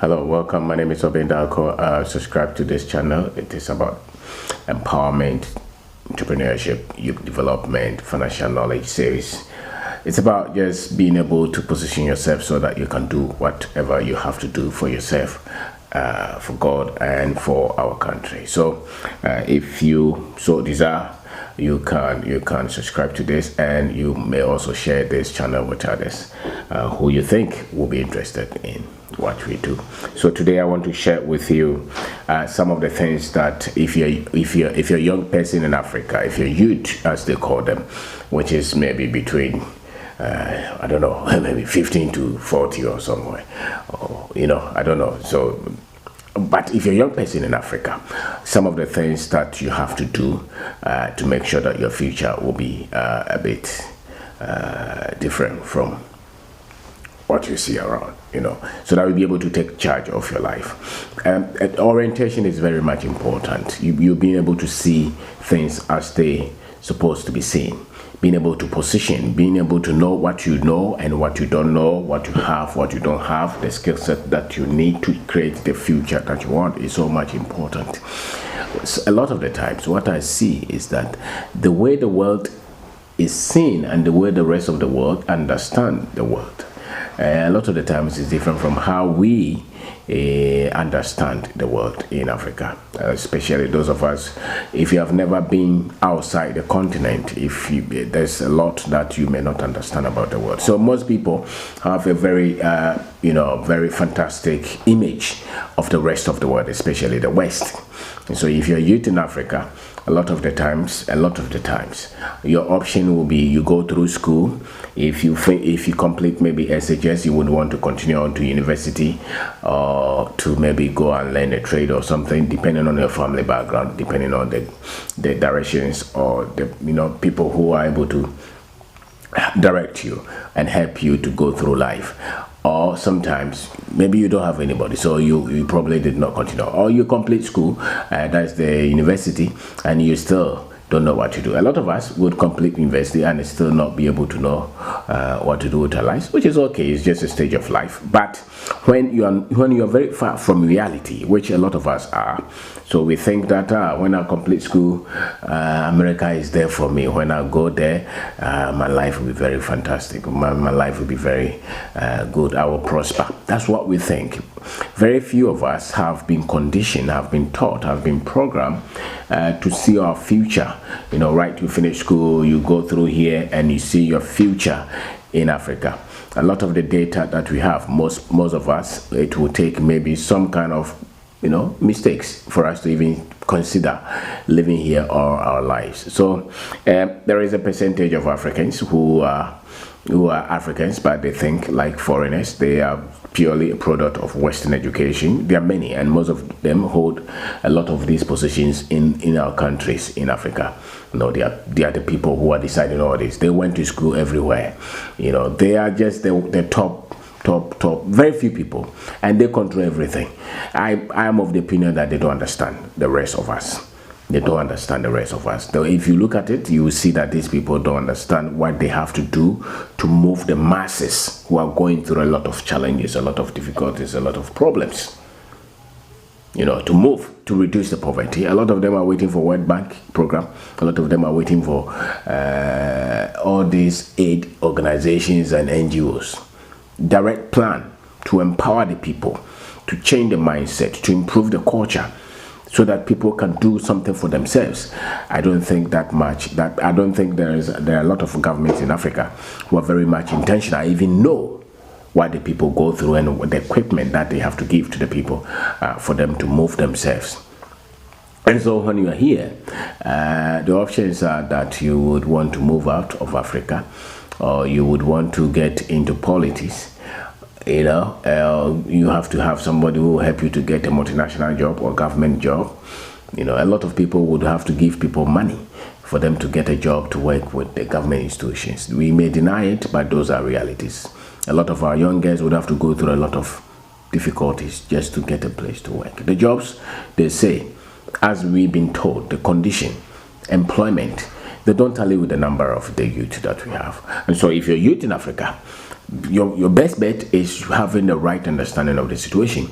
Hello, welcome. My name is Kwabena. Subscribe to this channel. It is about empowerment, entrepreneurship, youth development, financial knowledge series. It's about just being able to position yourself so that you can do whatever you have to do for yourself, for God, and for our country. So, if you so desire, you can subscribe to this, and you may also share this channel with others who you think will be interested in what we do. So today I want to share with you some of the things that if you're a young person in Africa, if you're youth as they call them, which is maybe between I don't know, maybe 15 to 40 or somewhere, or I don't know. So but if you're a young person in Africa, some of the things that you have to do to make sure that your future will be a bit different from what you see around, so that you'll be able to take charge of your life. Orientation is very much important. You being able to see things as they supposed to be seen, being able to position, being able to know what you know and what you don't know, what you have, what you don't have, the skill set that you need to create the future that you want is so much important. A lot of the times what I see is that the way the world is seen and the way the rest of the world understand the world, a lot of the times is different from how we understand the world in Africa, especially those of us, if you have never been outside the continent, there's a lot that you may not understand about the world. So most people have a very very fantastic image of the rest of the world, especially the West. And so if you're a youth in Africa, a lot of the times your option will be you go through school. If you complete maybe SHS, you would want to continue on to university, or to maybe go and learn a trade or something, depending on your family background, depending on the directions or the people who are able to direct you and help you to go through life. Or sometimes maybe you don't have anybody, so you probably did not continue, or you complete school, that's the university, and you still don't know what to do. A lot of us would complete university and still not be able to know what to do with our lives, which is okay. It's just a stage of life. But when you're very far from reality, which a lot of us are, so we think that when I complete school, America is there for me. When I go there, my life will be very fantastic. My life will be very good. I will prosper. That's what we think. Very few of us have been conditioned, have been taught, have been programmed to see our future. Right, you finish school, you go through here, and you see your future in Africa. A lot of the data that we have, most of us, it will take maybe some kind of mistakes for us to even consider living here all our lives. So there is a percentage of Africans who are Africans, but they think like foreigners. They are purely a product of Western education. There are many, and most of them hold a lot of these positions in our countries in Africa. They are the people who are deciding all this. They went to school everywhere. They are just the top, very few people, and they control everything. I am of the opinion that they don't understand the rest of us. They don't understand the rest of us. Though if you look at it, you will see that these people don't understand what they have to do to move the masses who are going through a lot of challenges, a lot of difficulties, a lot of problems. To move, to reduce the poverty. A lot of them are waiting for World Bank program. A lot of them are waiting for all these aid organizations and NGOs. Direct plan to empower the people, to change the mindset, to improve the culture, so that people can do something for themselves. I don't think that much. I don't think there are a lot of governments in Africa who are very much intentional, even know what the people go through and the equipment that they have to give to the people for them to move themselves. And so when you are here, the options are that you would want to move out of Africa, or you would want to get into politics. You have to have somebody who will help you to get a multinational job or government job. A lot of people would have to give people money for them to get a job to work with the government institutions. We may deny it, but those are realities. A lot of our young guys would have to go through a lot of difficulties just to get a place to work. The jobs, they say, as we've been told, the condition, employment, they don't tally with the number of the youth that we have. And so if you're youth in Africa, your best bet is having the right understanding of the situation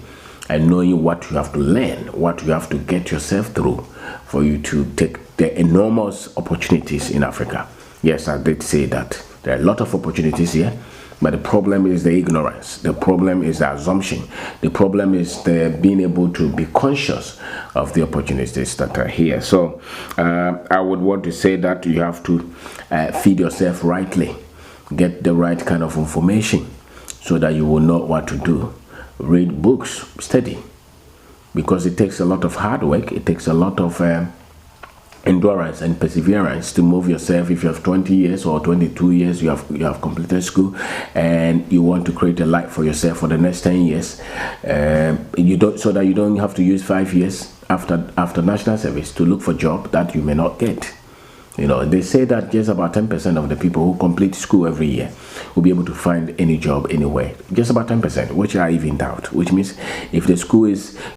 and knowing what you have to learn, what you have to get yourself through for you to take the enormous opportunities in Africa. Yes, I did say that there are a lot of opportunities here, but the problem is the ignorance. The problem is the assumption. The problem is the being able to be conscious of the opportunities that are here. So I would want to say that you have to feed yourself rightly, get the right kind of information so that you will know what to do. Read books, study, because it takes a lot of hard work. It takes a lot of endurance and perseverance to move yourself. If you have 20 years or 22 years, you have completed school and you want to create a life for yourself for the next 10 years, you don't, so that you don't have to use 5 years after national service to look for a job that you may not get. You know, they say that just about 10% of the people who complete school every year will be able to find any job anywhere. Just about 10%, which I even doubt. Which means if the school is